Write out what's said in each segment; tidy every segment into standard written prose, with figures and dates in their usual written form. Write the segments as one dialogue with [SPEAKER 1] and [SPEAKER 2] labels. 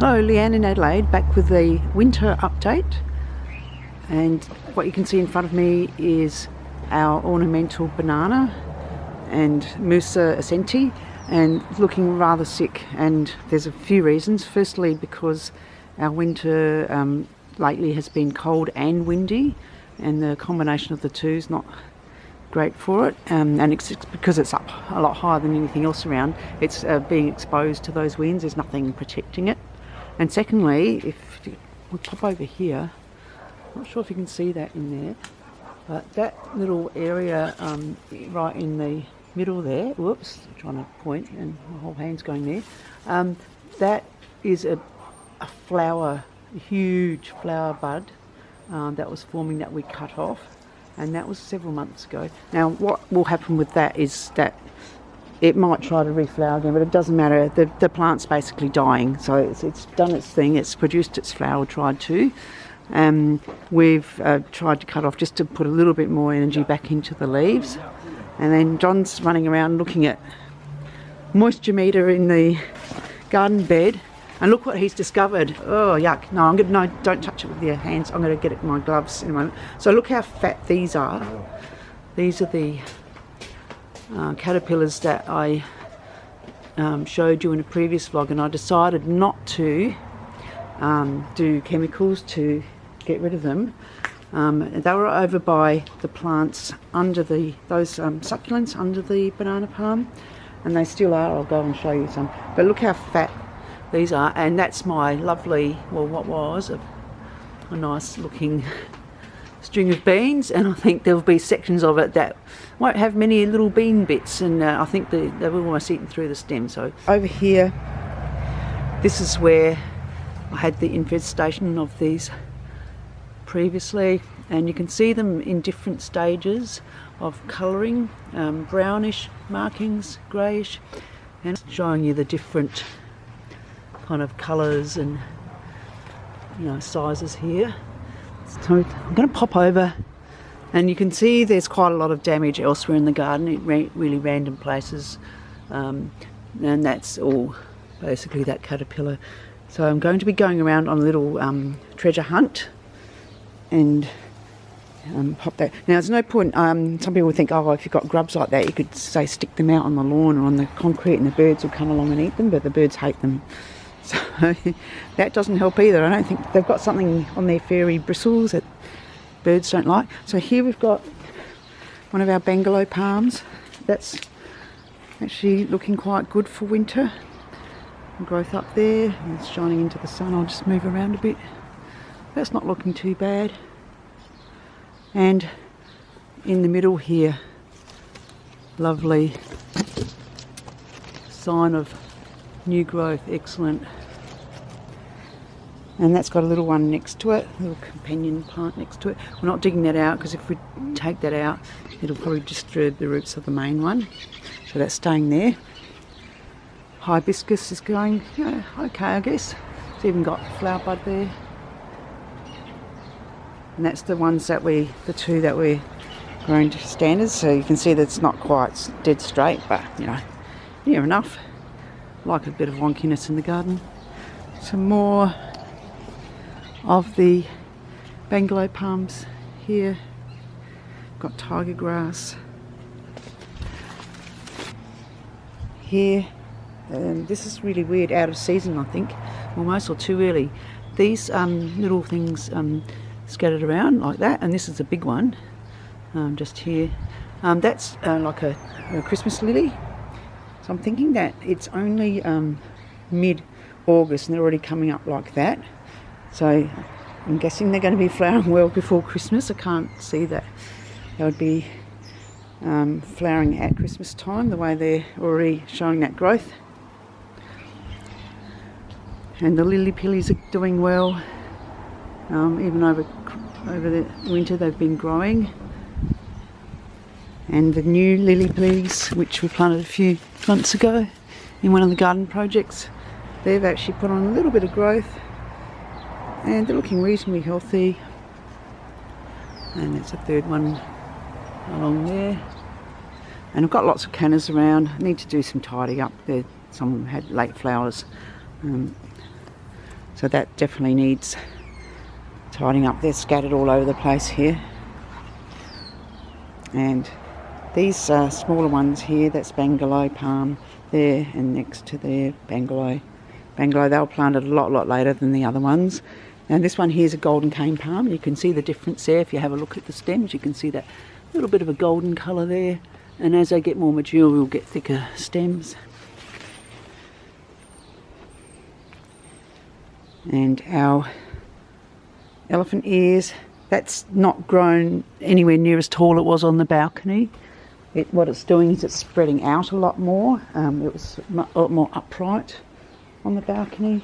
[SPEAKER 1] Hello, Leanne in Adelaide, back with the winter update. And what you can see in front of me is our ornamental banana and Musa Ascenti, and looking rather sick. And there's a few reasons. Firstly, because our winter lately has been cold and windy, and the combination of the two is not great for it, and it's because it's up a lot higher than anything else around. It's being exposed to those winds. There's nothing protecting it. And secondly, if we pop over here, I'm not sure if you can see that in there, but that little area right in the middle there, whoops, I'm trying to point and my whole hand's going there, that is a flower, a huge flower bud that was forming that we cut off, and that was several months ago. Now what will happen with that is that it might try to reflower again, but it doesn't matter. The plant's basically dying, so it's done its thing. It's produced its flower, tried to. We've tried to cut off just to put a little bit more energy back into the leaves. And then John's running around looking at moisture meter in the garden bed, and look what he's discovered. Oh yuck! No, don't touch it with your hands. I'm going to get it in my gloves in a moment. So look how fat these are. These are the caterpillars that I showed you in a previous vlog, and I decided not to do chemicals to get rid of them. They were over by the plants under those succulents under the banana palm, and they still are. I'll go and show you some. But look how fat these are, and that's my lovely, well, what was a nice looking string of beans, and I think there'll be sections of it that won't have many little bean bits, and I think they've almost eaten through the stem. So over here, this is where I had the infestation of these previously, and you can see them in different stages of colouring, brownish markings, greyish, and showing you the different kind of colours and sizes here. So I'm going to pop over, and you can see there's quite a lot of damage elsewhere in the garden, in really random places, and that's all basically that caterpillar. So I'm going to be going around on a little treasure hunt and pop that. Now there's no point, some people think, oh, if you've got grubs like that, you could say stick them out on the lawn or on the concrete and the birds will come along and eat them, but the birds hate them. So that doesn't help either. I don't think they've got something on their fairy bristles that birds don't like. So here we've got one of our bungalow palms. That's actually looking quite good for winter. Growth up there, and it's shining into the sun. I'll just move around a bit. That's not looking too bad. And in the middle here, lovely sign of new growth, excellent. And that's got a little one next to it, a little companion plant next to it. We're not digging that out because if we take that out, it'll probably disturb the roots of the main one. So that's staying there. Hibiscus is going, okay, I guess. It's even got a flower bud there. And that's the ones that the two that we're growing to standards. So you can see that it's not quite dead straight, but near enough. Like a bit of wonkiness in the garden. Some more of the bungalow palms here. Got tiger grass here. This is really weird, out of season I think, almost, or too early. These little things scattered around like that, and this is a big one just here. That's like a Christmas lily. So I'm thinking that it's only mid-August and they're already coming up like that. So I'm guessing they're going to be flowering well before Christmas. I can't see that they would be flowering at Christmas time, the way they're already showing that growth. And the lily pillies are doing well. Even over the winter they've been growing. And the new lily pillies, which we planted a few months ago in one of the garden projects, they've actually put on a little bit of growth and they're looking reasonably healthy. And there's a third one along there. And I've got lots of cannas around. I need to do some tidying up there. Some of them had late flowers. So that definitely needs tidying up. They're scattered all over the place here. And these smaller ones here, that's bungalow palm there, and next to there bungalow. They were planted a lot later than the other ones. And this one here is a golden cane palm. You can see the difference there. If you have a look at the stems, you can see that little bit of a golden colour there. And as they get more mature, we'll get thicker stems. And our elephant ears, that's not grown anywhere near as tall it was on the balcony. What it's doing is it's spreading out a lot more. It was a lot more upright on the balcony.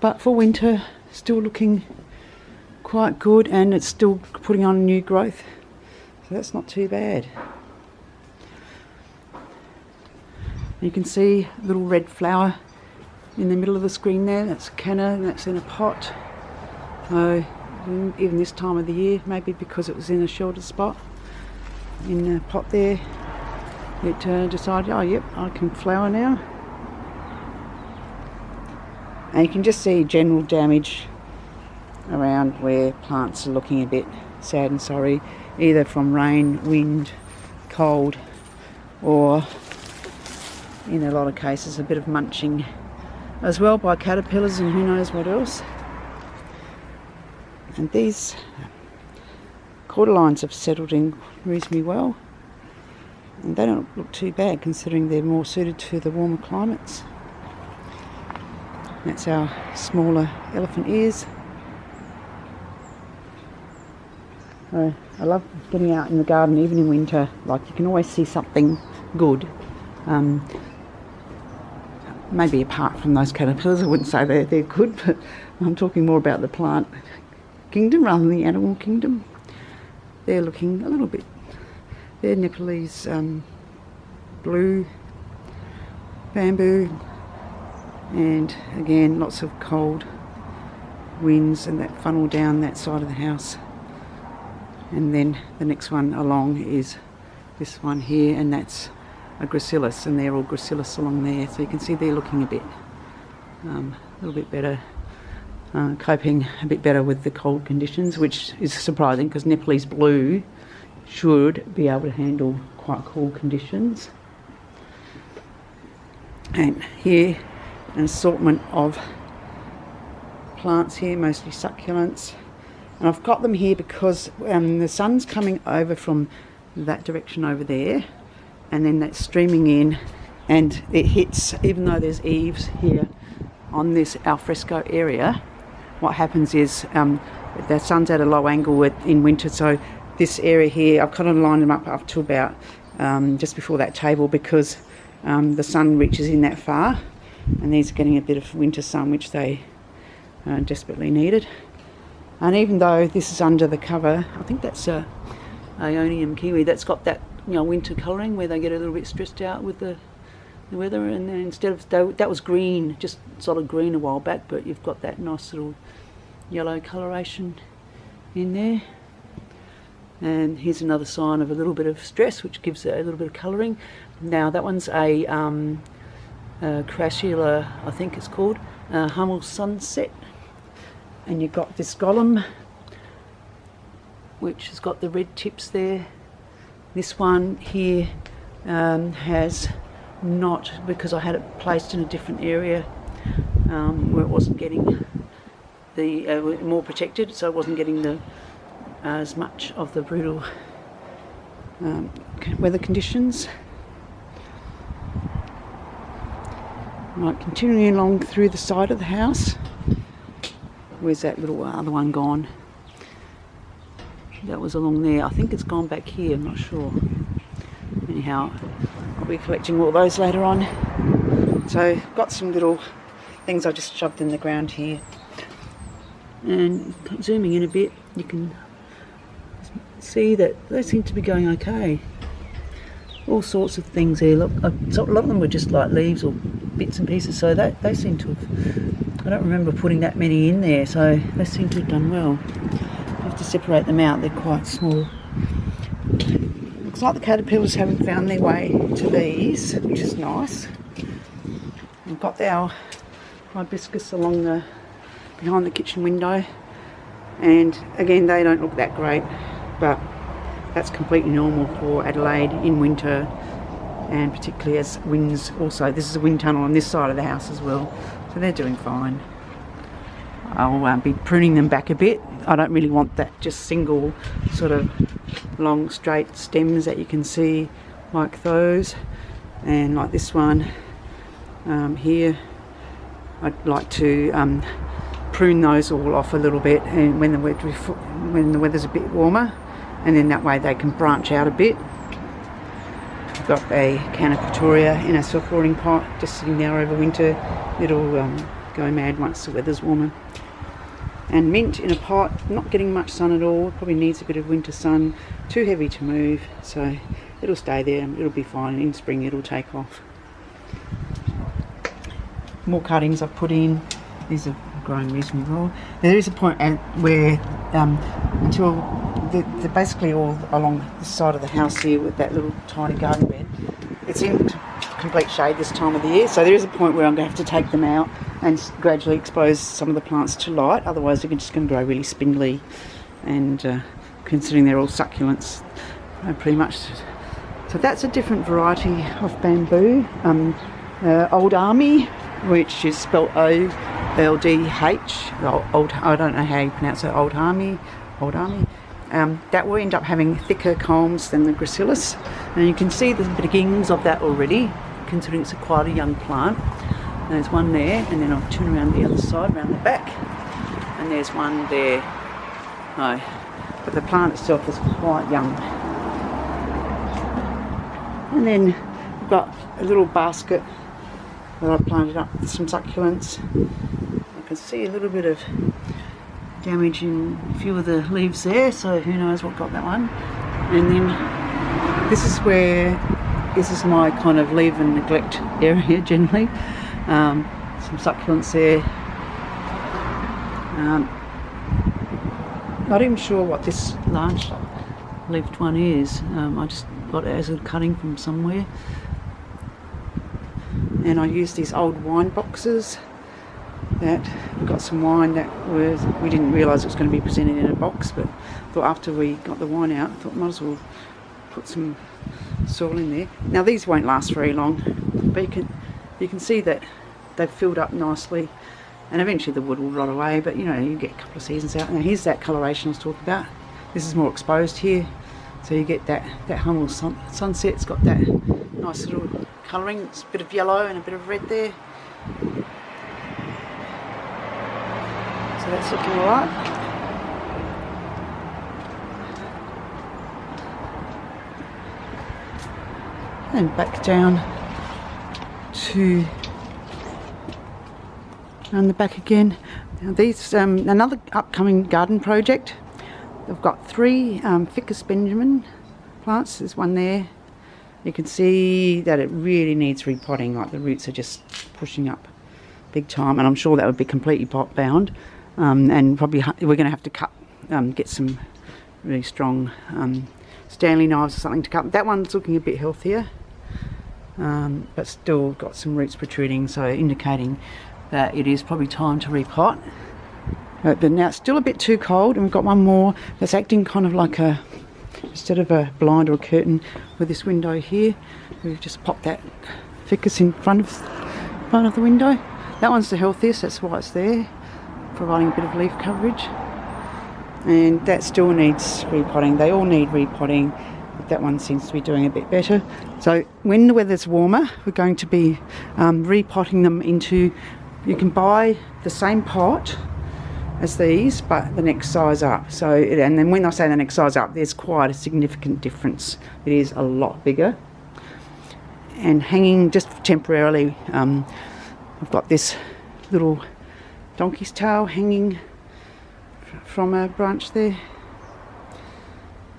[SPEAKER 1] But for winter, still looking quite good, and it's still putting on new growth. So that's not too bad. You can see a little red flower in the middle of the screen there. That's a canna, and that's in a pot. So even this time of the year, maybe because it was in a sheltered spot in a pot there, it decided, oh yep, I can flower now. And you can just see general damage around where plants are looking a bit sad and sorry, either from rain, wind, cold, or in a lot of cases a bit of munching as well by caterpillars and who knows what else. And these cordyline have settled in reasonably well, and they don't look too bad considering they're more suited to the warmer climates. That's our smaller elephant ears. I love getting out in the garden even in winter. Like, you can always see something good. Maybe apart from those caterpillars, I wouldn't say they're good, but I'm talking more about the plant kingdom rather than the animal kingdom. They're looking a little bit, they're Nepalese blue bamboo, and again lots of cold winds and that funnel down that side of the house. And then the next one along is this one here, and that's a gracilis, and they're all gracilis along there. So you can see they're looking a little bit better, coping a bit better with the cold conditions, which is surprising because Nepalese blue should be able to handle quite cool conditions. And here an assortment of plants here, mostly succulents. And I've got them here because the sun's coming over from that direction over there, and then that's streaming in, and it hits, even though there's eaves here on this alfresco area, what happens is the sun's at a low angle in winter, so this area here, I've kind of lined them up to about just before that table, because the sun reaches in that far, and these are getting a bit of winter sun, which they desperately needed. And even though this is under the cover, I think that's Ionium kiwi, that's got that, you know, winter colouring where they get a little bit stressed out with the weather. And then instead of that was green, just solid green a while back, but you've got that nice little yellow coloration in there. And here's another sign of a little bit of stress, which gives it a little bit of colouring. Now that one's a Crassula, I think it's called, Hummel Sunset. And you've got this golem, which has got the red tips there. This one here has not, because I had it placed in a different area where it wasn't getting the more protected, so it wasn't getting as much of the brutal weather conditions. Right, continuing along through the side of the house. Where's that little other one gone? That was along there. I think it's gone back here, I'm not sure. Anyhow, I'll be collecting all those later on. So, got some little things I just shoved in the ground here. And zooming in a bit, you can see that they seem to be going okay. All sorts of things here. Look, a lot of them were just like leaves or bits and pieces, so they seem to have, I don't remember putting that many in there, so they seem to have done well. I have to separate them out, they're quite small. Looks like the caterpillars haven't found their way to these, which is nice. We've got our hibiscus along behind the kitchen window, and again they don't look that great, but that's completely normal for Adelaide in winter, and particularly as winds also. This is a wind tunnel on this side of the house as well, so they're doing fine. I'll be pruning them back a bit. I don't really want that just single sort of long straight stems that you can see like those, and like this one here. I'd like to prune those all off a little bit, and when the weather's a bit warmer, and then that way they can branch out a bit. I've got a can of Pretoria in a self-watering pot just sitting there over winter. It'll go mad once the weather's warmer. And mint in a pot, not getting much sun at all, probably needs a bit of winter sun, too heavy to move, so it'll stay there, it'll be fine. In spring it'll take off. More cuttings I've put in. These are growing reasonably well. There is a point where until they're basically all along the side of the house here with that little tiny garden bed. It's in complete shade this time of the year, so there is a point where I'm going to have to take them out and gradually expose some of the plants to light, otherwise they're just going to grow really spindly, and considering they're all succulents pretty much. So that's a different variety of bamboo. Old Army, which is spelled O-L-D-H. I don't know how you pronounce it. Old Army. That will end up having thicker culms than the gracilis, and you can see there's a bit of beginnings of that already, considering it's quite a young plant. And there's one there, and then I'll turn around the other side, around the back, and there's one there. No, but the plant itself is quite young. And then I've got a little basket that I planted up with some succulents. I can see a little bit of damage in a few of the leaves there, so who knows what got that one. And then this is my kind of leave and neglect area generally. Some succulents there. Not even sure what this large leafed one is. I just got it as a cutting from somewhere. And I used these old wine boxes that we got some wine that we didn't realise it was going to be presented in a box, but thought after we got the wine out, I thought might as well put some soil in there. Now these won't last very long, but you can see that they've filled up nicely, and eventually the wood will rot away, but you know, you get a couple of seasons out. Now here's that coloration I was talking about. This is more exposed here, so you get that Hummel sunset. It's got that nice little colouring. It's a bit of yellow and a bit of red there. So that's looking alright. And back down to around the back again. Now these another upcoming garden project. I've got 3 Ficus Benjamin plants. There's one there. You can see that it really needs repotting, like the roots are just pushing up big time, and I'm sure that would be completely pot bound, and probably we're going to have to cut, get some really strong Stanley knives or something to cut. That one's looking a bit healthier, but still got some roots protruding, so indicating that it is probably time to repot. But now it's still a bit too cold, and we've got one more that's acting kind of like instead of a blind or a curtain with this window here, we've just popped that ficus in front of the window. That one's the healthiest, that's why it's there, providing a bit of leaf coverage. And that still needs repotting. They all need repotting, but that one seems to be doing a bit better. So when the weather's warmer, we're going to be repotting them into, you can buy the same pot as these, but the next size up. So, and then when I say the next size up, there's quite a significant difference. It is a lot bigger. And hanging just temporarily, I've got this little donkey's tail hanging from a branch there.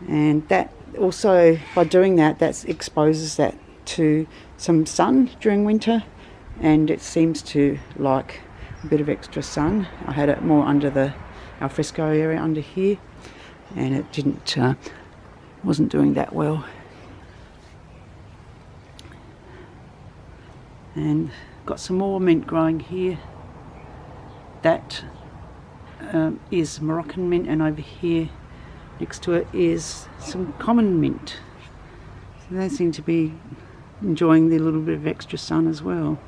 [SPEAKER 1] And that also, by doing that, that exposes that to some sun during winter, and it seems to like a bit of extra sun. I had it more under the alfresco area under here, and it wasn't doing that well. And got some more mint growing here. That is Moroccan mint, and over here next to it is some common mint. So they seem to be enjoying the little bit of extra sun as well.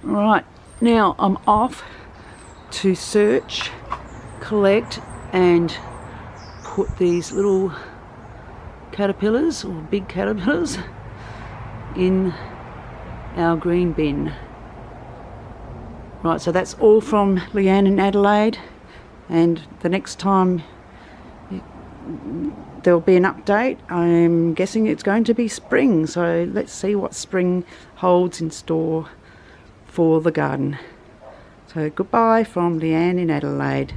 [SPEAKER 1] Right, now I'm off to search, collect and put these little caterpillars, or big caterpillars, in our green bin. Right, so that's all from Leanne in Adelaide, and the next time there'll be an update, I'm guessing it's going to be spring, so let's see what spring holds in store for the garden. So goodbye from Leanne in Adelaide.